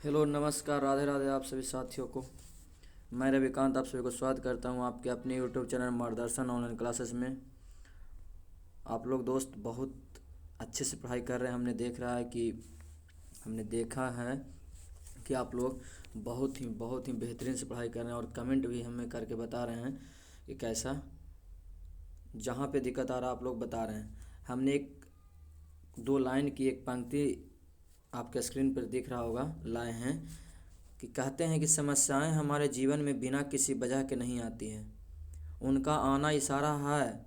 Hello नमस्कार राधे राधे आप सभी साथियों को। मैं रविकांत आप सभी को स्वागत करता हूं आपके अपने यूट्यूब चैनल मार्गदर्शन ऑनलाइन क्लासेस में। आप लोग दोस्त बहुत अच्छे से पढ़ाई कर रहे हैं। हमने देखा है कि आप लोग बहुत ही बेहतरीन से पढ़ाई कर रहे हैं और कमेंट भी हमें करके बता रहे हैं कि कैसा जहाँ पे दिक्कत आ रहा आप लोग बता रहे हैं। हमने एक दो लाइन की एक पंक्ति आपके स्क्रीन पर दिख रहा होगा लाए हैं कि कहते हैं कि समस्याएं हमारे जीवन में बिना किसी वजह के नहीं आती हैं। उनका आना इशारा है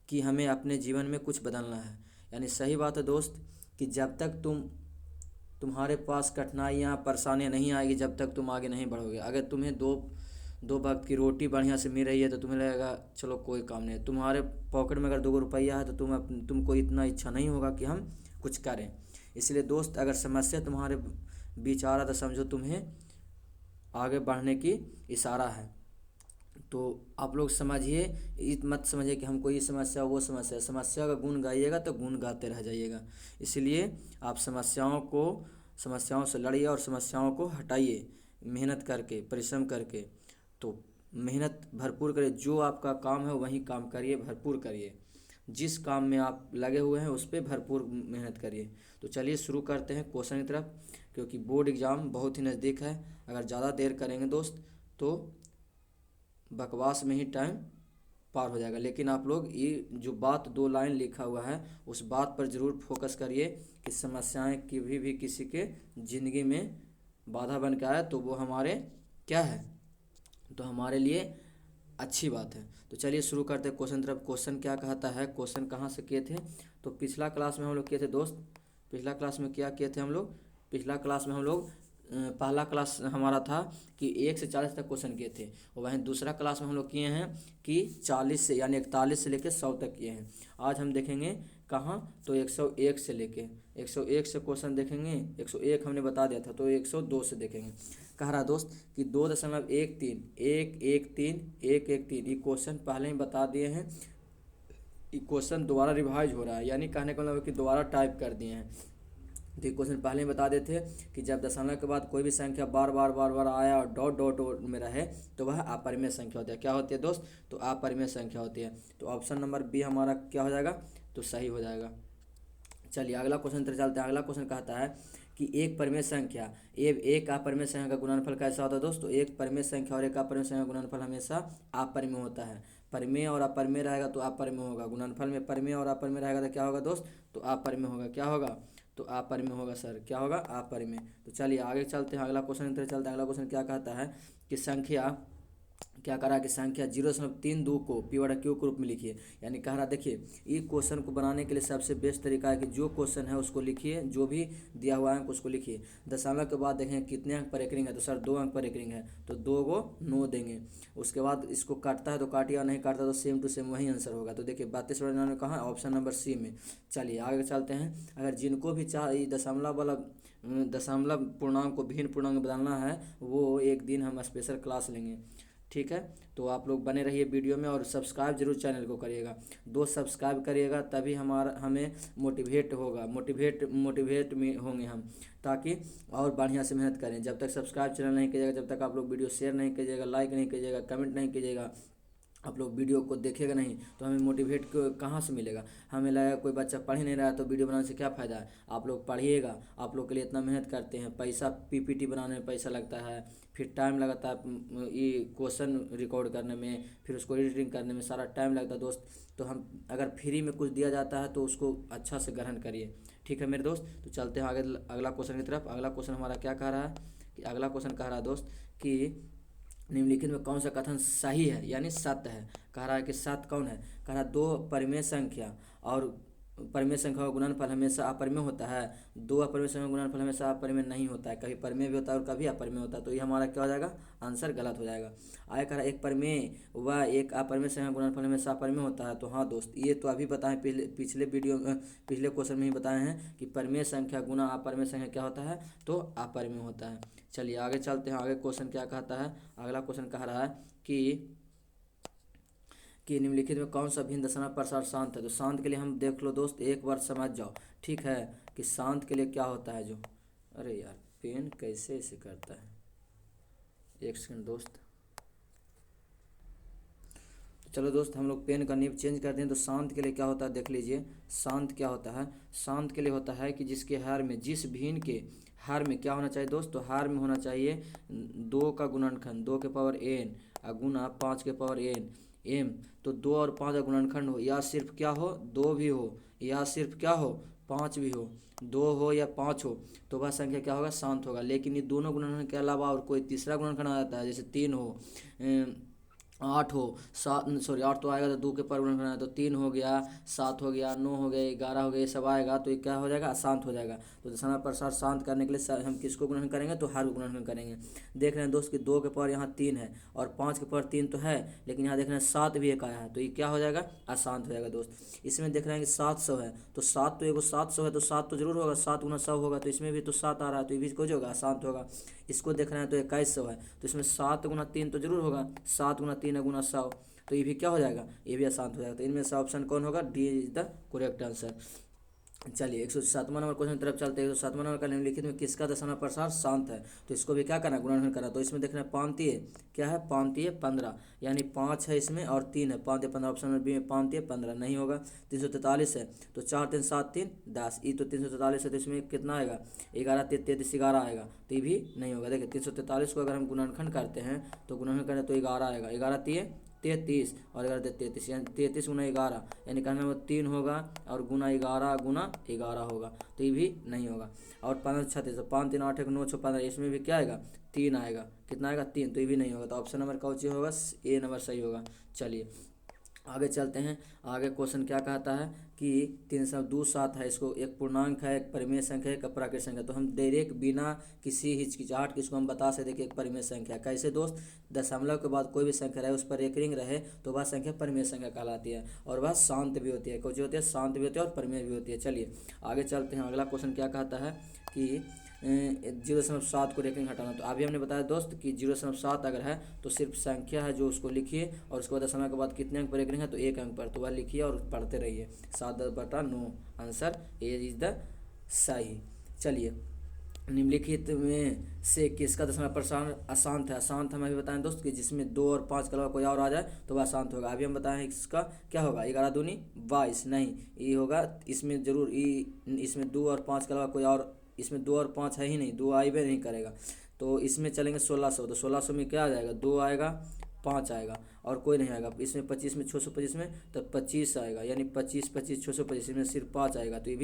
कि हमें अपने जीवन में कुछ बदलना है। यानी सही बात है दोस्त कि जब तक तुम्हारे पास कठिनाइयाँ परेशानियाँ नहीं आएगी, जब तक तुम आगे नहीं बढ़ोगे। अगर तुम्हें दो दो वक्त की रोटी बढ़िया से मिल रही है तो तुम्हें लगेगा चलो कोई काम नहीं है। तुम्हारे पॉकेट में अगर 2 रुपया है तो तुमको इतना इच्छा नहीं होगा कि हम कुछ करें। इसलिए दोस्त अगर समस्या तुम्हारे बीच आ रहा तो समझो तुम्हें आगे बढ़ने की इशारा है। तो आप लोग समझिए, मत समझिए कि हमको ये समस्या वो समस्या। समस्या का गुण गाइएगा तो गुण गाते रह जाइएगा। इसलिए आप समस्याओं से लड़िए और समस्याओं को हटाइए मेहनत करके, परिश्रम करके। तो मेहनत भरपूर करिए, जो आपका काम है वही काम करिए, भरपूर करिए। जिस काम में आप लगे हुए हैं उस पर भरपूर मेहनत करिए। तो चलिए शुरू करते हैं क्वेश्चन की तरफ, क्योंकि बोर्ड एग्ज़ाम बहुत ही नज़दीक है। अगर ज़्यादा देर करेंगे दोस्त तो बकवास में ही टाइम पार हो जाएगा। लेकिन आप लोग ये जो बात 2 लाइन लिखा हुआ है उस बात पर ज़रूर फोकस करिए कि समस्याएं कभी भी किसी के ज़िंदगी में बाधा बन के आए तो वो हमारे क्या है, तो हमारे लिए अच्छी बात है। तो चलिए शुरू करते हैं क्वेश्चन तरफ। क्वेश्चन क्या कहता है, क्वेश्चन कहाँ से किए थे तो पिछला क्लास में हम लोग किए थे दोस्त। पिछला क्लास में क्या किए थे हम लोग, पिछला क्लास में हम लोग पहला क्लास हमारा था कि 1 से 40 तक क्वेश्चन किए थे। और वहीं दूसरा क्लास में हम लोग किए हैं कि 40 से यानी 41 से लेकर 100 तक किए हैं। आज हम देखेंगे कहाँ, तो 101 से लेके 101 से क्वेश्चन देखेंगे। 101 हमने बता दिया था, तो 102 से देखेंगे। कह रहा दोस्त कि 2.113 ये क्वेश्चन पहले ही बता दिए हैं। ये क्वेश्चन दोबारा रिवाइज हो रहा है, यानी कहने का मतलब कि दोबारा टाइप कर दिए हैं। तो ये क्वेश्चन पहले ही बता देते थे कि जब दशमलव के बाद कोई भी संख्या बार बार आया और डॉट डॉट में रहे तो वह अपरिमेय संख्या होती है। क्या होती है दोस्त, तो अपरिमेय संख्या होती है। तो ऑप्शन नंबर बी हमारा क्या हो जाएगा, तो सही हो जाएगा। चलिए अगला क्वेश्चन तरफ चलते हैं। अगला क्वेश्चन कहता है कि एक परिमेय संख्या एक अपरिमेय संख्या का गुणनफल कैसा होता है दोस्त। तो एक परिमेय संख्या और एक अपरिमेय संख्या का गुणनफल हमेशा अपरिमेय होता है। परिमेय और अपरिमेय रहेगा तो अपरिमेय होगा। गुणनफल में परिमेय और अपरिमेय रहेगा तो क्या होगा दोस्त, तो अपरिमेय होगा। क्या होगा, तो अपरिमेय होगा सर। क्या होगा, अपरिमेय। तो चलिए आगे चलते हैं, अगला क्वेश्चन की तरफ चलते हैं। अगला क्वेश्चन क्या कहता है कि संख्या क्या करा कि संख्या 0.32 को पी बटा क्यू के रूप में लिखिए। यानी कह रहा देखिए, ये क्वेश्चन को बनाने के लिए सबसे बेस्ट तरीका है कि जो क्वेश्चन है उसको लिखिए, जो भी दिया हुआ अंक उसको लिखिए। दशमलव के बाद देखें कितने अंक पर एक रिंग है, तो सर 2 अंक पर एक रिंग है तो 2 को 9 देंगे। उसके बाद इसको काटता है तो काटिए, नहीं काटता तो सेम टू सेम वही आंसर होगा। तो देखिए 32 कहाँ, ऑप्शन नंबर सी में। चलिए आगे चलते हैं। अगर जिनको भी चाहे दशमलव वाला दशमलव पूर्णांक को भिन्न पूर्णांक में बदलना है वो एक दिन हम स्पेशल क्लास लेंगे, ठीक है। तो आप लोग बने रहिए वीडियो में और सब्सक्राइब जरूर चैनल को करिएगा। 2 सब्सक्राइब करिएगा तभी हमें मोटिवेट में होंगे हम, ताकि और बढ़िया से मेहनत करें। जब तक सब्सक्राइब चैनल नहीं कीजिएगा, जब तक आप लोग वीडियो शेयर नहीं कीजिएगा, लाइक नहीं कीजिएगा, कमेंट नहीं कीजिएगा, आप लोग वीडियो को देखेगा नहीं तो हमें मोटिवेट कहाँ से मिलेगा। हमें लगा कोई बच्चा पढ़ ही नहीं रहा है तो वीडियो बनाने से क्या फ़ायदा है। आप लोग पढ़िएगा, आप लोग के लिए इतना मेहनत करते हैं, पैसा पीपीटी बनाने में पैसा लगता है, फिर टाइम लगता है ये क्वेश्चन रिकॉर्ड करने में, फिर उसको एडिटिंग करने में सारा टाइम लगता है दोस्त। तो हम अगर फ्री में कुछ दिया जाता है तो उसको अच्छा से ग्रहण करिए, ठीक है मेरे दोस्त। तो चलते हैं आगे अगला क्वेश्चन की तरफ। अगला क्वेश्चन हमारा क्या कह रहा है कि अगला क्वेश्चन कह रहा है दोस्त कि निम्नलिखित में कौन सा कथन सही है यानी सत्य है। कह रहा है कि सत्य कौन है, कह रहा है दो परिमेय संख्या और परिमेय संख्या का गुणनफल हमेशा अपरिमेय होता है। दो अपरिमेय संख्या का गुणनफल हमेशा अपरिमेय नहीं होता है, कभी परिमेय भी होता है और कभी अपरिमेय होता है। तो ये हमारा क्या हो जाएगा, आंसर गलत हो जाएगा। आगे कह रहा है एक परिमेय व एक अपरिमेय संख्या का गुणनफल हमेशा अपरिमेय होता है। तो हाँ दोस्त, ये तो अभी बताएं, पिछले क्वेश्चन में ही बताए हैं कि परिमेय संख्या गुना अपरिमेय संख्या क्या होता है, तो अपरिमेय होता है। चलिए आगे चलते हैं। आगे क्वेश्चन क्या कहता है, अगला क्वेश्चन कह रहा है कि निम्नलिखित में कौन सा भिन्न दशमलव प्रसार शांत है। तो शांत के लिए हम देख लो दोस्त, एक बार समझ जाओ, ठीक है, कि शांत के लिए क्या होता है जो, अरे यार पेन कैसे इसे करता है, एक सेकंड दोस्त। चलो दोस्त, हम लोग पेन का निब चेंज करते हैं। तो शांत के लिए क्या होता है देख लीजिए। शांत क्या होता है, शांत के लिए होता है कि जिसके हार में, जिस भिन्न के हार में क्या होना चाहिए दोस्त, तो हार में होना चाहिए 2 का गुणनखंड 2 के पावर n गुना 5 के पावर n m। तो 2 और 5 का गुणनखंड हो, या सिर्फ क्या हो 2 भी हो, या सिर्फ क्या हो 5 भी हो, 2 हो या 5 हो, तो वह संख्या क्या होगा, शांत होगा। लेकिन ये दोनों गुणनखंड के अलावा और कोई तीसरा गुणनखंड आ जाता है, जैसे 3 हो, 8 हो, 7 सॉरी 8 तो आएगा तो 2 के पर गुणनखंड है, तो 3 हो गया, 7 हो गया, 9 हो गया, 11 हो गया, ये सब आएगा तो ये क्या हो जाएगा, अशांत हो जाएगा। तो दशमलव प्रसार शांत करने के लिए हम किसको गुणन करेंगे, तो हर को गुणन करेंगे। देख रहे हैं दोस्त कि 2 के पावर यहाँ 3 है और 5 के पावर 3 तो है, लेकिन यहाँ देख रहे हैं 7 भी एक आया है, तो ये क्या हो जाएगा, अशांत हो जाएगा दोस्त। इसमें देख रहे हैं कि 700 है, तो 7 तो एगो 700 है, तो 7 तो जरूर होगा, 7 गुना 100 होगा, तो इसमें भी तो 7 आ रहा है, तो ये भी कुछ होगा, अशांत होगा। इसको देख रहे हैं तो 2100 है, तो इसमें 7 गुना 3 तो जरूर होगा, 7 गुना 3 गुना 100, तो ये भी क्या हो जाएगा, ये भी अशांत हो जाएगा। तो इनमें से ऑप्शन कौन होगा, D is the correct answer. चलिए 107वां नंबर क्वेश्चन की तरफ चलते हैं। 107वां नंबर का निम्नलिखित में किसका दशमलव प्रसार शांत है, तो इसको भी क्या करना, गुणनखंड करना। तो इसमें देख रहे हैं पाँतीय क्या है, पाँतीय 15, यानी 5 है इसमें और 3 है, 5 15, ऑप्शन नंबर बी में पाँतीय 15 नहीं होगा। 343 है, तो 4 3 7 3 10, ये तो 343 है, तो इसमें कितना आएगा, 11 33 11 आएगा, तो ये भी नहीं होगा। देखिए 343 को अगर हम गुणनखंड करते हैं, तो गुणनखंड करें तो 11 आएगा, 11 3 33 और 11 33, यानी 33 गुना 11, यानी कहने में 3 होगा और गुना 11 गुना 11 होगा, तो ये भी नहीं होगा। और 5 36, 5 3 8 1 9 6 15, इसमें भी क्या आएगा, 3 आएगा, कितना आएगा 3, तो ये भी नहीं होगा। तो ऑप्शन नंबर कौन सी होगा, ए नंबर सही होगा। चलिए आगे चलते हैं। आगे क्वेश्चन क्या कहता है कि 327 है, इसको एक पूर्णांक है, एक परिमेय संख्या है, एक अप्राकृत संख्या। तो हम डायरेक्ट बिना किसी हिचकिचाहट किसको हम बता सकते कि एक परिमेय संख्या। कैसे दोस्त, दशमलव के बाद कोई भी संख्या रहे, उस पर एक रिंग रहे, तो वह संख्या परिमेय संख्या कहलाती है, और वह शांत भी होती है। कौन सी होती है, शांत भी होती है और परिमेय भी होती है। चलिए आगे चलते हैं। अगला क्वेश्चन क्या कहता है कि 0.7 को रेखिंग हटाना। तो अभी हमने बताया दोस्त कि 0.7 अगर है तो सिर्फ संख्या है जो उसको लिखिए, और उसके बाद दशमलव के बाद कितने अंक पर रेखिंग है, तो 1 अंक पर, तो वह लिखिए और पढ़ते रहिए। 7/9 आंसर ए इज द सही। चलिए निम्नलिखित में से किसका दशमलव प्रसार अशांत है। अशांत हम अभी बताएं दोस्त कि जिसमें 2 और 5 के अलावा कोई और आ जाए तो वह अशांत होगा। अभी हम बताएं इसका क्या होगा, 11 दूनी 22 नहीं, ये होगा इसमें जरूर, इसमें 2 और 5 के अलावा कोई और, इसमें 2 और 5 है ही नहीं, 2 आएगा नहीं करेगा, तो इसमें चलेंगे 1600। तो 1600 में क्या आ जाएगा, 2 आएगा 5 आएगा और कोई नहीं आएगा। इसमें 25 में 625 में तो 25 आएगा, यानी 25 25 625, इसमें सिर्फ 5 आएगा, तो ये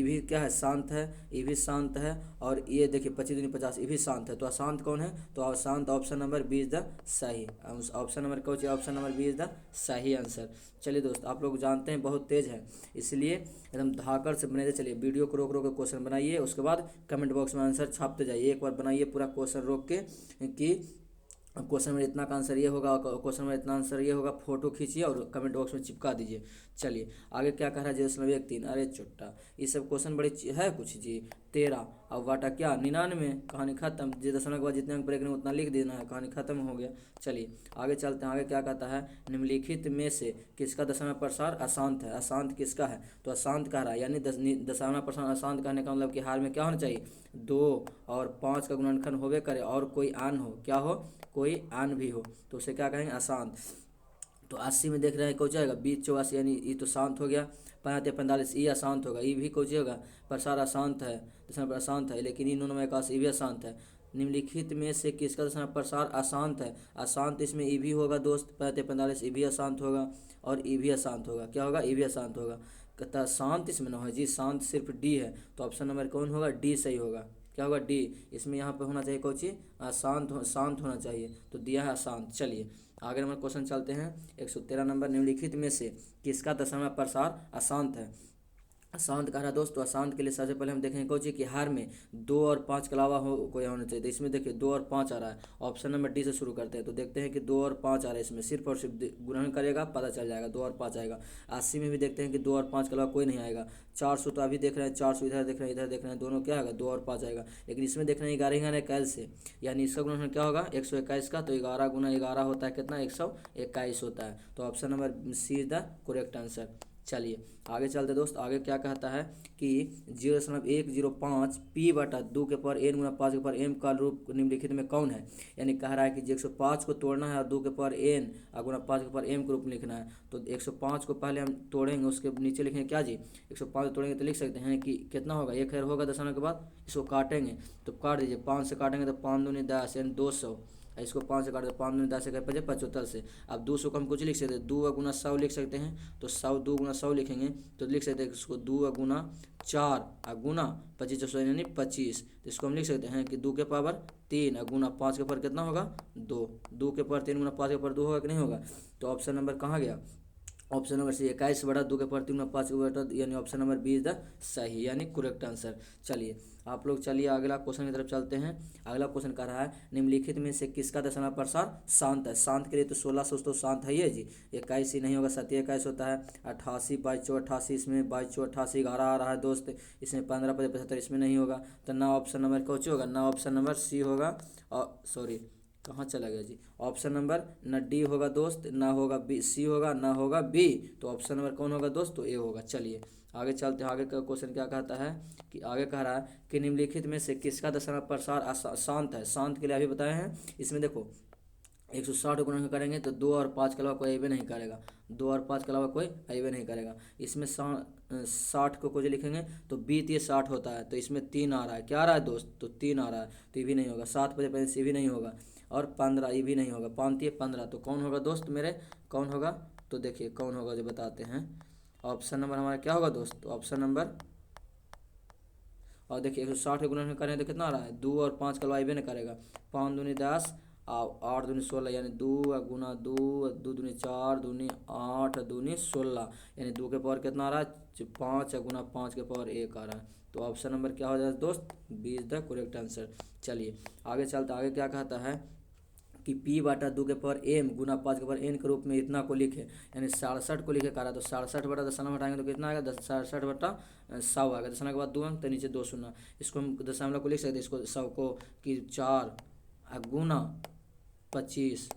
भी क्या है, शांत है, ये भी शांत है, और ये देखिए 25 दूनी 50, ये भी शांत है। तो अशांत कौन है, तो अशांत option number B is the सही। ऑप्शन नंबर कौन C, option number B is the सही आंसर। चलिए दोस्त, आप लोग जानते हैं बहुत तेज है, इसलिए एकदम धाकड़ से बनाते चलिए। वीडियो को रोक रोक के क्वेश्चन बनाइए, उसके बाद कमेंट बॉक्स में आंसर छापते जाइए। एक बार बनाइए पूरा क्वेश्चन रोक के कि क्वेश्चन में इतना का आंसर ये होगा, क्वेश्चन में इतना आंसर ये होगा, फोटो खींचिए और कमेंट बॉक्स में चिपका दीजिए। चलिए आगे क्या कह रहा है, 0.1 अरे चुट्टा, ये सब क्वेश्चन बड़े है कुछ जी। 13 अब वाटा क्या 99, कहानी खत्म। जी दशमलव के बाद जितने अंक ब्रेक उतना लिख देना है, कहानी खत्म हो गया। चलिए आगे चलते हैं। आगे क्या कहता है, निम्नलिखित में से किसका दशमलव प्रसार अशांत है। अशांत किसका है, तो अशांत कह रहा है, यानी दशमलव प्रसार अशांत कहने का मतलब कि हार में क्या होना चाहिए, 2 और 5 का गुणनखंड होवे करे और कोई आन हो, क्या हो, कोई आन भी हो, तो उसे क्या कहेंगे, अशांत। तो 80 में देख रहे हैं कौन जाएगा, 20 84, यानी ये तो शांत हो गया। 75 45 ये अशांत होगा, ये भी कौन होगा, प्रसार अशांत है, दशमलव अशांत है, लेकिन इन दोनों में 81 ये भी अशांत है। निम्नलिखित में से किसका दशमलव प्रसार अशांत है। अशांत इसमें ये भी होगा दोस्त, 75 45 ये भी अशांत होगा और ये भी अशांत होगा, क्या होगा, ये भी अशांत होगा। कहता शांत इसमें ना हो जी, शांत सिर्फ डी है, तो ऑप्शन नंबर कौन होगा, डी सही होगा। क्या होगा, डी। इसमें यहाँ पे होना चाहिए कौन चीज, शांत होना चाहिए, तो दिया है अशांत। चलिए आगे नंबर क्वेश्चन चलते हैं। 113 नंबर, निम्नलिखित में से किसका दशमलव प्रसार अशांत है। अशांत कह रहा है दोस्त, तो अशांत के लिए सबसे पहले हम देखेंगे कौन चीज कि हार में 2 और 5 के अलावा हो कोई होना चाहिए। तो इसमें देखिए 2 और 5 आ रहा है, ऑप्शन नंबर डी से शुरू करते हैं। तो देखते हैं कि 2 और 5 आ रहा है, इसमें सिर्फ और सिर्फ गुणन करेगा पता चल जाएगा, 2 और 5 आएगा। 80 में भी देखते हैं कि 2 और 5 के अलावा कोई नहीं आएगा। 400 तो अभी देख रहे हैं, 400 इधर देख रहे हैं, इधर देख रहे हैं, दोनों क्या आएगा, 2 और 5 आएगा। लेकिन इसमें देख रहे हैं 11 कैल से, यानी इसका गुणन क्या होगा, 121 का, तो 11 गुना 11 होता है कितना, 121 होता है। तो option number C is the correct answer. चलिए आगे चलते दोस्त, आगे क्या कहता है कि 0.105 पी बटा 2 के पावर n गुना 5 के पावर m का रूप निम्नलिखित में कौन है। यानी कह रहा है कि 105 को तोड़ना है और 2 के पावर n और गुना 5 के पावर m के रूप में लिखना है। तो 105 को पहले हम तोड़ेंगे, उसके नीचे लिखेंगे क्या जी, 105 तोड़ेंगे तो लिख सकते हैं कि कितना होगा, 1 होगा दशमलव के बाद, इसको काटेंगे तो काट दीजिए, 5 से काटेंगे तो 5 दूनी 10 यानी 200, इसको 5 से काट दो, 5 दूनी 10 से 75 से। अब 200 को हम कुछ लिख सकते हैं, 2 गुना 100 लिख सकते हैं, तो 100 2 गुना 100 लिखेंगे तो लिख सकते हैं इसको 2 गुना 4 गुना 25 यानी 25, तो इसको हम लिख सकते हैं कि 2 के पावर 3 गुना 5 के पावर कितना होगा 2, 2 के पावर 3 गुना 5 के पावर 2 होगा कि नहीं होगा। तो ऑप्शन नंबर कहाँ गया, ऑप्शन नंबर सी 21 बटा 2 के पावर 3 गुना 5 के बटा, यानी option number B is the सही यानी करेक्ट आंसर। चलिए आप लोग चलिए अगला क्वेश्चन की तरफ चलते हैं। अगला क्वेश्चन कह रहा है निम्नलिखित में से किसका दशमलव प्रसार शांत है। शांत के लिए तो 1600 तो शांत है ही जी, 21 ही नहीं होगा, 27 होता है, 88 22 88, इसमें 22 88 11 आ रहा है दोस्त, इसमें 15 75 इसमें नहीं होगा, तो ना ऑप्शन नंबर कौन होगा, ना ऑप्शन नंबर सी होगा, और सॉरी कहाँ चला गया जी, ऑप्शन नंबर न डी होगा दोस्त, ना होगा बी, सी होगा, ना होगा बी, तो ऑप्शन नंबर कौन होगा दोस्त, तो ए होगा। चलिए आगे चलते हैं, आगे का क्वेश्चन क्या कहता है कि आगे कह रहा है कि निम्नलिखित में से किसका दशमलव प्रसार शांत है। शांत के लिए अभी बताए हैं, इसमें देखो 160 गुणन करेंगे तो 2 और 5 के अलावा कोई अइबे नहीं करेगा, 2 और 5 के अलावा कोई अइबे नहीं करेगा। इसमें 60 को कुछ लिखेंगे तो 20 होता है, तो इसमें 3 आ रहा है, क्या आ रहा है दोस्त, तो 3 आ रहा है, तो ये भी नहीं होगा। 7 बजे पहले से भी नहीं होगा, और 15 ये भी नहीं होगा, 5 15, तो कौन होगा दोस्त मेरे, कौन होगा, तो देखिए कौन होगा जो बताते हैं। ऑप्शन नंबर हमारा क्या होगा दोस्त, तो ऑप्शन नंबर, और देखिए 160 के गुणन करें तो कितना आ रहा है, 2 और 5 का अइबे नहीं करेगा, 5 दूनी 10 और 8 दूनी 16, यानी 2 गुना 2 2 दूनी 4 दूनी 8 दूनी 16, यानी 2 के पावर कितना आ रहा है 5 गुना 5 के पावर 1 आ रहा है। तो ऑप्शन नंबर क्या हो जाएगा दोस्त, B is the correct answer. चलिए आगे चलते, आगे क्या कहता है कि पी बटा 2 के पावर m गुना 5 के पावर n के रूप में इतना को लिखे, यानी 67 को लिखे कह रहा है, तो 67 बटा दशमलव हटाएंगे तो कितना आएगा, 67 बटा 100 आएगा, दशमलव के बाद 2 अंक तो नीचे 2 शून्य, इसको हम दशमलव को लिख सकते हैं, इसको 100 को कि 4 गुना 25,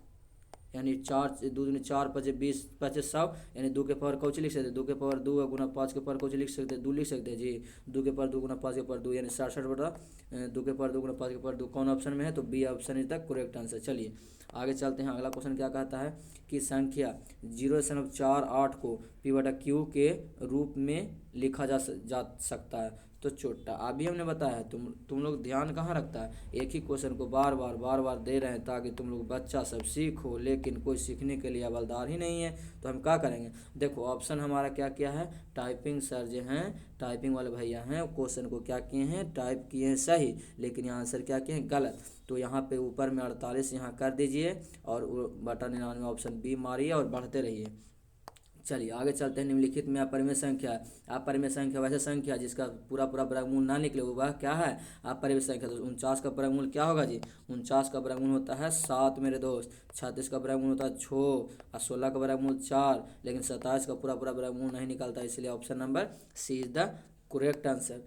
यानी 4 2 दूनी 4 5 20 25 100, यानी 2 के पावर कौच लिख सकते हैं, 2 के पावर 2 गुना 5 के पावर कौच लिख सकते हैं, 2 लिख सकते हैं जी, 2 के पावर 2 गुना 5 के पावर 2, यानी 67 बटा 2 के पावर 2 गुना 5 के पावर 2 कौन ऑप्शन में है, तो B option is the correct answer. चलिए आगे चलते हैं, अगला क्वेश्चन क्या कहता है कि संख्या 0.48 को पी बटा क्यू के रूप में लिखा जा सकता है, तो छोटा अभी हमने बताया है, तुम लोग ध्यान कहाँ रखता है, एक ही क्वेश्चन को बार बार दे रहे हैं ताकि तुम लोग बच्चा सब सीखो, लेकिन कोई सीखने के लिए अवलदार ही नहीं है, तो हम क्या करेंगे। देखो ऑप्शन हमारा क्या किया है, टाइपिंग सर जो हैं, टाइपिंग वाले भैया हैं, क्वेश्चन को क्या किए हैं, टाइप किए हैं सही, लेकिन यहाँ आंसर क्या किए हैं गलत। तो यहाँ पे ऊपर में 48 यहाँ कर दीजिए और बटा 99 ऑप्शन बी मारिए और बढ़ते रहिए। चलिए आगे चलते हैं, निम्नलिखित में अपरिमेय संख्या है। अपरिमेय संख्या वैसे संख्या जिसका पूरा वर्गमूल ना निकले वह क्या है, अपरिमेय संख्या। तो 49 का वर्गमूल क्या होगा जी, 49 का वर्गमूल होता है 7 मेरे दोस्त, 36 का वर्गमूल होता है 6 और 16 का वर्गमूल 4, लेकिन 27 का पूरा वर्गमूल नहीं निकलता, इसलिए option number C is the correct answer.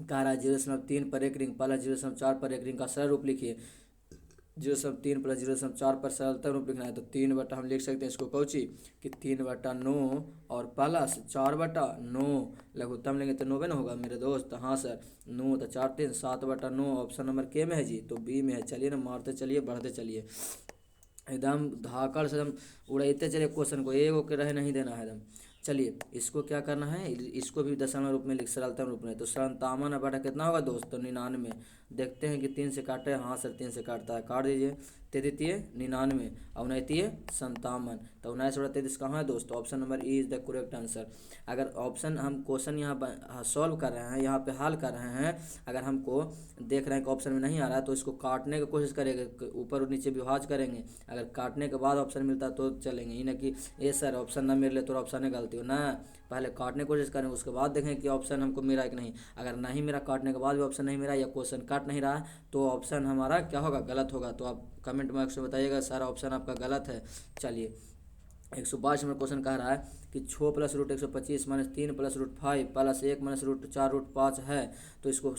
कह रहा है 0.3 पर एक रिंग, पहला 0.4 पर एक रिंग का सरल रूप लिखिए। 0.3 प्लस 0.4 पर सरलतम रूप लिखना है, तो 3 बटा हम लिख सकते हैं इसको कौची कि 3 बटा 9 और प्लस 4 बटा 9, लघुत्तम लेंगे तो 9 ना होगा मेरे दोस्त, हाँ सर 9 तो 4 3 7 बटा 9 ऑप्शन नंबर के में है जी, तो बी में है। चलिए ना मारते चलिए बढ़ते चलिए, एकदम धाकड़ से हम उड़ाते चलिए क्वेश्चन को, एक होकर रहे नहीं देना है एकदम। चलिए इसको क्या करना है, इसको भी दशमलव रूप में लिख, सरलतम रूप में, तो 57 बटा कितना होगा दोस्त, तो 99। देखते हैं कि 3 से काटे, हाँ सर 3 से काटता है, काट दीजिए, 33 99 और 29 57, तो 19 बटा 33 कहाँ है दोस्त, option number E is the correct answer. अगर ऑप्शन हम क्वेश्चन यहाँ सॉल्व कर रहे हैं, यहाँ पे हल कर रहे हैं, अगर हमको देख रहे हैं कि ऑप्शन में नहीं आ रहा है तो इसको काटने की कोशिश करेंगे, ऊपर और नीचे विभाज करेंगे, अगर काटने के बाद ऑप्शन मिलता है तो चलेंगे, ही ना कि ये सर ऑप्शन ना मिले तो ऑप्शन है गलती हो ना, पहले काटने की कोशिश करें उसके बाद देखें कि ऑप्शन हमको मिला है कि नहीं। अगर नहीं मेरा काटने के बाद भी ऑप्शन नहीं मिला या क्वेश्चन काट नहीं रहा तो ऑप्शन हमारा क्या होगा, गलत होगा। तो आप कमेंट बॉक्स में बताइएगा सारा ऑप्शन आपका गलत है। चलिए 122 नंबर क्वेश्चन कह रहा है कि 6 plus root 125 minus 3 plus root 5 plus 1 minus root 4 root 5 है। तो इसको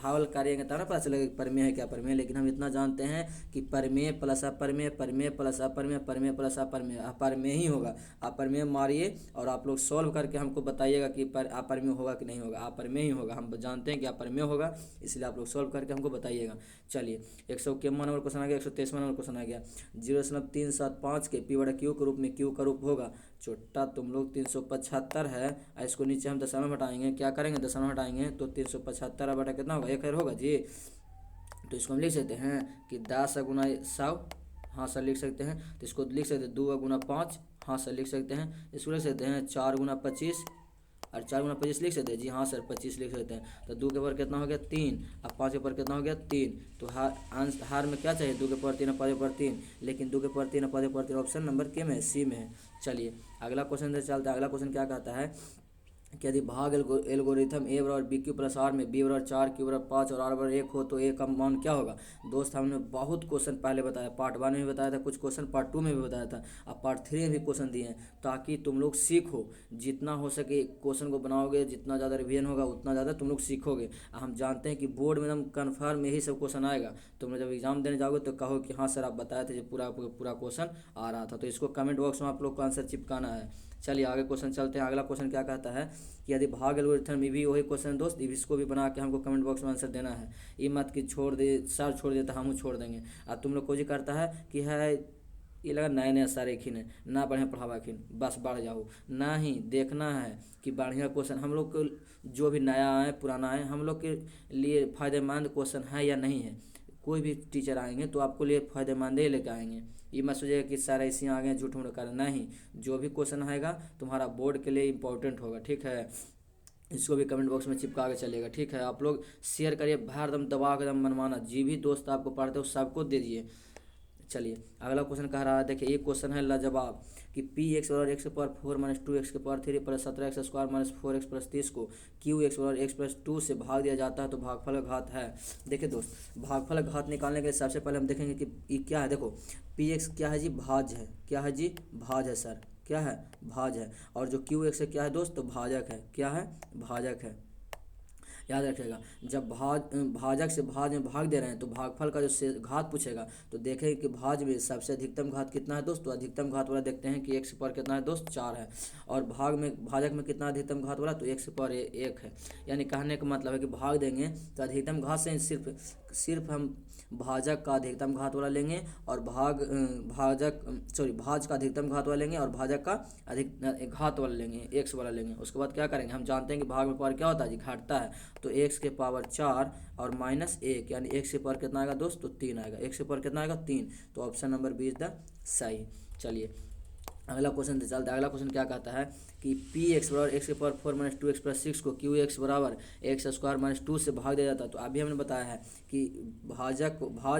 हल करेंगे तब ना पता चलेगा कि परिमेय है क्या परिमेय। लेकिन हम इतना जानते हैं कि परिमेय प्लस अपरिमेय, परिमेय प्लस अपरिमेय, परिमेय प्लस अपरिमेय, अपरिमेय ही होगा। अपरिमेय मारिए और आप लोग सॉल्व करके हमको बताइएगा कि अपरिमेय होगा कि नहीं होगा। अपरिमेय ही होगा, हम जानते हैं कि अपरिमेय होगा, इसलिए आप लोग सॉल्व करके हमको बताइएगा। चलिए 151 नंबर क्वेश्चन आ गया, 123 नंबर क्वेश्चन आ गया। 0.375 के पी बटा क्यू के रूप में क्यू का रूप होगा छोटा तुम लोग 375 है। इसको नीचे हम दशमलव हटाएंगे, क्या करेंगे दशमलव हटाएंगे तो 375 बटा कितना होगा 1 होगा जी। तो इसको हम लिख सकते हैं कि 10 गुना 100, हाँ सर लिख सकते हैं। तो इसको लिख सकते हैं 2 गुना 5, हाँ सर लिख सकते हैं। इसको लिख सकते हैं 4 गुना 25, और 4 गुना 25 लिख सकते हैं जी, हाँ सर 25 लिख सकते हैं। तो 2 के पावर कितना हो गया 3, अब 5 के पावर कितना हो गया 3। तो हार में क्या चाहिए 2 के पावर 3 और 5 के पावर 3, लेकिन 2 के पावर 3 और 5 के पावर 3 ऑप्शन नंबर के में सी में है। चलिए अगला क्वेश्चन से चलता है। अगला क्वेश्चन क्या कहता है कि यदि भाग एल्गोरिथम ए बराबर बी क्यू प्लस आर में बी बराबर 4 क्यू बराबर 5 और आर बराबर 1 हो तो ए का मान क्या होगा। दोस्त हमने बहुत क्वेश्चन पहले बताया, पार्ट 1 में भी बताया था, कुछ क्वेश्चन पार्ट 2 में भी बताया था, अब पार्ट 3 में भी क्वेश्चन दिए हैं ताकि तुम लोग सीखो। जितना हो सके क्वेश्चन को बनाओगे, जितना ज़्यादा रिवीजन होगा उतना ज़्यादा तुम लोग सीखोगे। हम जानते हैं कि बोर्ड में एकदम कन्फर्म में ही सब क्वेश्चन आएगा। तुम जब एग्जाम देने जाओगे तो कहो कि हाँ सर आप बताए थे, पूरा पूरा क्वेश्चन आ रहा था। तो इसको कमेंट बॉक्स में आप लोग को आंसर चिपकाना है। चलिए आगे क्वेश्चन चलते हैं। अगला क्वेश्चन क्या कहता है कि यदि भाग एल्गोरिथम में भी वही क्वेश्चन दोस्त, इसको भी बना के हमको कमेंट बॉक्स में आंसर देना है। ये मत कि छोड़ दे सर छोड़ देता हम छोड़ देंगे। अब तुम लोग को जी करता है कि है ये लगा नए नए सारे खिन है ना बढ़िया पढ़ावा खिन बस बढ़ जाओ, ना ही देखना है कि बढ़िया क्वेश्चन हम लोग को जो भी नया आए पुराना आए हम लोग के लिए फ़ायदेमंद क्वेश्चन है या नहीं है। कोई भी टीचर आएंगे तो आपको लिए फ़ायदेमंद ही लेकर आएंगे। ये मत सोचिएगा कि सारे ऐसे आ गए झूठ मूठ कर, नहीं, जो भी क्वेश्चन आएगा तुम्हारा बोर्ड के लिए इंपॉर्टेंट होगा, ठीक है। इसको भी कमेंट बॉक्स में चिपका के चलिएगा, ठीक है। आप लोग शेयर करिए, बाहर दम दबा के दम मनमाना, जी भी दोस्त आपको पढ़ते हो सबको दीजिए। चलिए अगला क्वेश्चन कह रहा है, देखिए एक क्वेश्चन है लाजवाब कि पी एक्स बराबर एक्स के पावर 4 माइनस 2 एक्स के power 3 plus 17 x square minus 4 x plus 30 को क्यू एक्स बराबर एक्स प्लस 2 से भाग दिया जाता है तो भागफल का घात है। देखिए दोस्त भागफल का घात निकालने के लिए सबसे पहले हम देखेंगे कि ये क्या है। देखो पी एक्स क्या है जी भाज है, क्या है जी भाज है सर, क्या है भाज है। और जो क्यू एक्स है क्या है दोस्त तो भाजक है, क्या है भाजक है। याद रखिएगा जब भाजक से भाज में भाग दे रहे हैं तो भागफल का जो घात पूछेगा तो देखेंगे कि भाज में सबसे अधिकतम घात कितना है दोस्त। तो अधिकतम घात वाला देखते हैं कि एक्स पर कितना है दोस्त 4 है, और भाजक में कितना अधिकतम घात वाला तो एक्स पर 1 है। यानी कहने का मतलब है कि भाग देंगे तो अधिकतम घात से सिर्फ हम भाजक का अधिकतम घात वाला लेंगे और भाज का अधिकतम घात वाला लेंगे और भाजक का अधिक घात वाला लेंगे, एक्स वाला लेंगे। उसके बाद क्या करेंगे, हम जानते हैं कि भाग में पावर क्या होता है जी घटता है। तो एक्स के पावर 4 और माइनस 1 यानी एक्स के पावर कितना आएगा दोस्त तो 3 आएगा, एक्स के पावर कितना आएगा 3। तो option number B is the सही। चलिए अगला क्वेश्चन से चलते हैं। अगला क्वेश्चन क्या कहता है कि पी एक्स बराबर एक्स के पावर 4 माइनस 2 एक्स प्लस 6 को क्यू एक्स बराबर एक्स स्क्वायर माइनस 2 से भाग दिया जाता है। तो अभी हमने बताया है कि भाज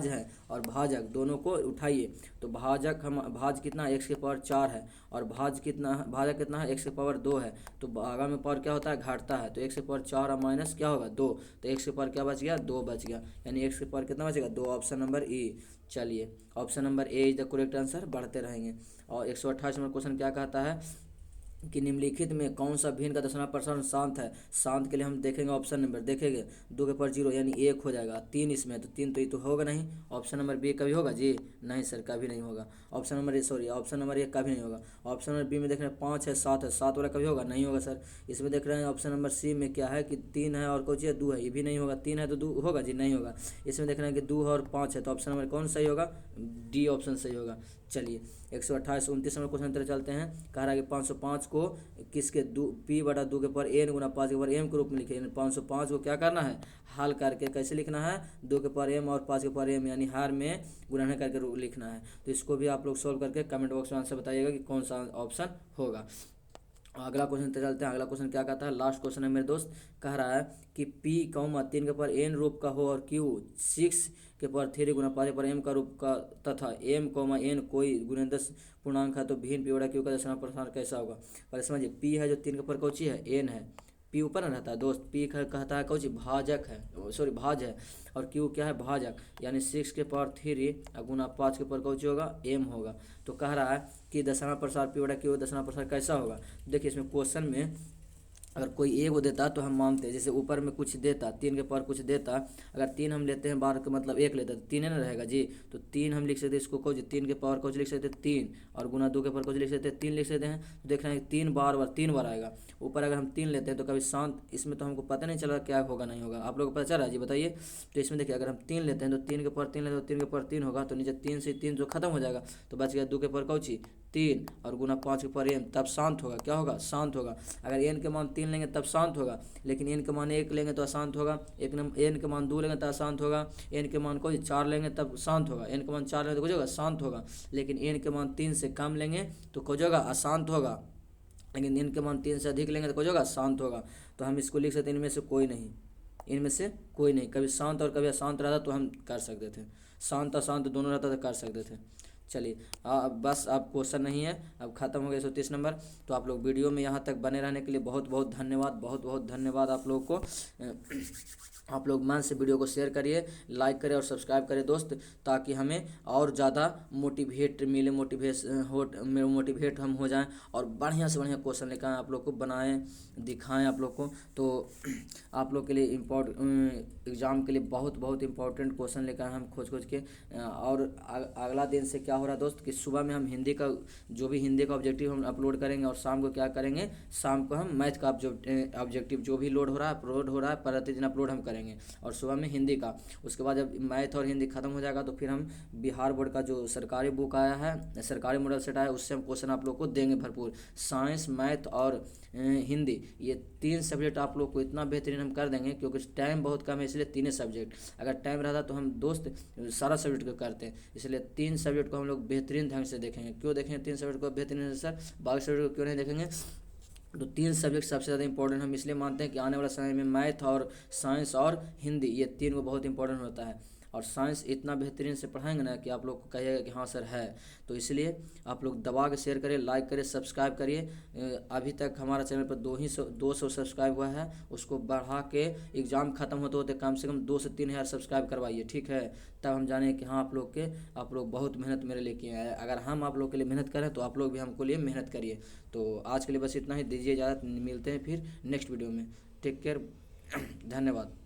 है और भाजक दोनों को उठाइए। तो भाज कितना एक्स के पावर 4 है और भाजक कितना है एक्स के पावर 2 है। तो भागा में पावर क्या होता है घटता है। तो एक्स के पावर 4 और माइनस क्या होगा 2, तो एक्स के पावर क्या बच गया 2 बच गया, यानी एक्स के पावर कितना बचेगा 2, ऑप्शन नंबर ई। चलिए option number A is the correct answer, बढ़ते रहेंगे। और 128 नंबर क्वेश्चन क्या कहता है कि निम्नलिखित में कौन सा भिन्न का दशमलव प्रसारण शांत है। शांत के लिए हम देखेंगे ऑप्शन नंबर, देखेंगे 2 के पावर 0 यानी 1 हो जाएगा, 3 इसमें तो 3 तो ये तो होगा नहीं। ऑप्शन नंबर बी कभी होगा जी नहीं सर कभी नहीं होगा। ऑप्शन नंबर ए कभी नहीं होगा। ऑप्शन नंबर बी में देख रहे हैं 5 है 7 है, 7 वाला कभी होगा नहीं होगा सर। इसमें देख रहे हैं ऑप्शन नंबर सी में क्या है कि 3 है और कुछ है 2 है, ये भी नहीं होगा। 3 है तो 2 होगा जी नहीं होगा। इसमें देख रहे हैं कि 2 है और 5 है, तो ऑप्शन नंबर कौन सही होगा डी ऑप्शन सही होगा। चलिए 128 29 नंबर क्वेश्चन तरह चलते हैं। कह रहा है कि 505 को किसके पी बटा 2 के पावर एन गुना 5 के पावर एम के रूप में लिखे। 505 को क्या करना है हल करके कैसे लिखना है 2 के पावर एम और 5 के पावर एम यानी हर में गुणा करके लिखना है। तो इसको भी आप लोग सोल्व करके कमेंट बॉक्स में आंसर बताइएगा कि कौन सा ऑप्शन होगा। अगला क्वेश्चन पे चलते हैं। अगला क्वेश्चन क्या कहता है, लास्ट क्वेश्चन है मेरे दोस्त। कह रहा है कि P 3 के पावर एन रूप का हो और Q 6 के पावर 3 गुना 5 के पावर m का रूप का तथा m n कोई गुणनदश पूर्णांक है तो भिन्न P बटा Q का दशमलव प्रसारण कैसा होगा। पर समझिए P है जो 3 के पावर कौची है n है, पी ऊपर न रहता है दोस्त, पी कहता है कौन भाजक है, सॉरी भाज है, और क्यू क्या है भाजक, यानी 6 के पावर 3 गुना 5 के पावर कौन होगा एम होगा। तो कह रहा है कि दशमलव प्रसार पी बटा क्यू दशमलव प्रसार कैसा होगा। देखिए इसमें क्वेश्चन में अगर कोई ए वो देता तो हम मानते हैं, जैसे ऊपर में कुछ देता 3 के पावर कुछ देता, अगर 3 हम लेते हैं 12 का मतलब 1 लेते हैं तो 3 है ना रहेगा जी। तो 3 हम लिख सकते हैं इसको कौन 3 के पावर कौन लिख सकते हैं 3, और गुना 2 के पावर कौन लिख सकते हैं 3 लिख सकते हैं। तो देख रहे हैं 3 बार आएगा ऊपर, अगर हम 3 लेते हैं तो कभी शांत, इसमें तो हमको पता नहीं चला क्या होगा नहीं होगा, आप लोगों को पता चल रहा है जी बताइए। तो इसमें देखिए अगर हम 3 लेते हैं तो 3 के पावर 3 लेते हैं तो 3 के पावर 3 होगा, तो नीचे 3 से 3 जो खत्म हो जाएगा, तो बच गया 2 के पावर कौन 3, और गुना 5 के पावर एन, तब शांत होगा, क्या होगा शांत होगा। अगर एन के मान 3 लेंगे तब शांत होगा, लेकिन एन के मान 1 लेंगे तो अशांत होगा, एन के मान 2 लेंगे तो अशांत होगा, एन के मान कोई 4 लेंगे तब शांत होगा, एन के मान 4 लेंगे तो कुछ होगा शांत होगा, लेकिन एन के मान 3 से कम लेंगे तो कुछ होगा अशांत होगा, लेकिन एन के मान 3 से अधिक लेंगे तो कुछ होगा शांत होगा। तो हम इसको लिख सकते हैं इनमें से कोई नहीं, इनमें से कोई नहीं, कभी शांत और कभी अशांत रहता तो हम कर सकते थे, शांत अशांत दोनों रहता तो कर सकते थे। चलिए बस अब क्वेश्चन नहीं है, अब खत्म हो गया 130 नंबर। तो आप लोग वीडियो में यहाँ तक बने रहने के लिए बहुत बहुत धन्यवाद, बहुत बहुत धन्यवाद आप लोग को। आप लोग मन से वीडियो को शेयर करिए, लाइक करें और सब्सक्राइब करें दोस्त, ताकि हमें और ज़्यादा मोटिवेट मिले, मोटिवेट हम हो जाएं और बढ़िया से बढ़िया क्वेश्चन लेकर आएँ, आप लोग को बनाएं दिखाएं आप लोग को। तो आप लोग के लिए एग्ज़ाम के लिए बहुत बहुत इंपॉर्टेंट क्वेश्चन लेकर हम खोज के और अगला दिन से क्या हो रहा है दोस्त कि सुबह में हम हिंदी का जो भी हिंदी का ऑब्जेक्टिव हम अपलोड करेंगे, और शाम को क्या करेंगे, शाम को हम मैथ का ऑब्जेक्टिव जो भी लोड हो रहा है प्रतिदिन अपलोड हम करेंगे, और सुबह में हिंदी का। उसके बाद जब मैथ और हिंदी खत्म हो जाएगा तो फिर हम बिहार बोर्ड का जो सरकारी बुक आया है, सरकारी मॉडल सेट आया है, उससे हम क्वेश्चन आप लोग को देंगे भरपूर। साइंस, मैथ और हिंदी, ये 3 सब्जेक्ट आप लोग को इतना बेहतरीन हम कर देंगे, क्योंकि टाइम बहुत कम है इसलिए 3 सब्जेक्ट। अगर टाइम रहता तो हम दोस्त सारा सब्जेक्ट को करते हैं, इसलिए 3 सब्जेक्ट को हम लोग बेहतरीन ढंग से देखेंगे। क्यों देखेंगे 3 सब्जेक्ट को बेहतरीन सर, बाकी सब्जेक्ट को क्यों नहीं देखेंगे। तो 3 सब्जेक्ट सबसे ज़्यादा इंपॉर्टेंट हम इसलिए मानते हैं कि आने वाला समय में मैथ और साइंस और हिंदी, ये 3 को बहुत इंपॉर्टेंट होता है, और साइंस इतना बेहतरीन से पढ़ाएंगे ना कि आप लोग को कहिएगा कि हाँ सर है। तो इसलिए आप लोग दबा के शेयर करिए, लाइक करिए, सब्सक्राइब करिए। अभी तक हमारा चैनल पर 200 सब्सक्राइब हुआ है, उसको बढ़ा के एग्ज़ाम ख़त्म होते होते कम से कम 2 से 3 हज़ार सब्सक्राइब करवाइए, ठीक है। तब हम जाने कि हाँ आप लोग बहुत मेहनत मेरे लिए किए हैं। अगर हम आप लोग के लिए मेहनत करें तो आप लोग भी हमको लिए मेहनत करिए। तो आज के लिए बस इतना ही, दीजिए इजाज़त, मिलते हैं फिर नेक्स्ट वीडियो में। टेक केयर, धन्यवाद।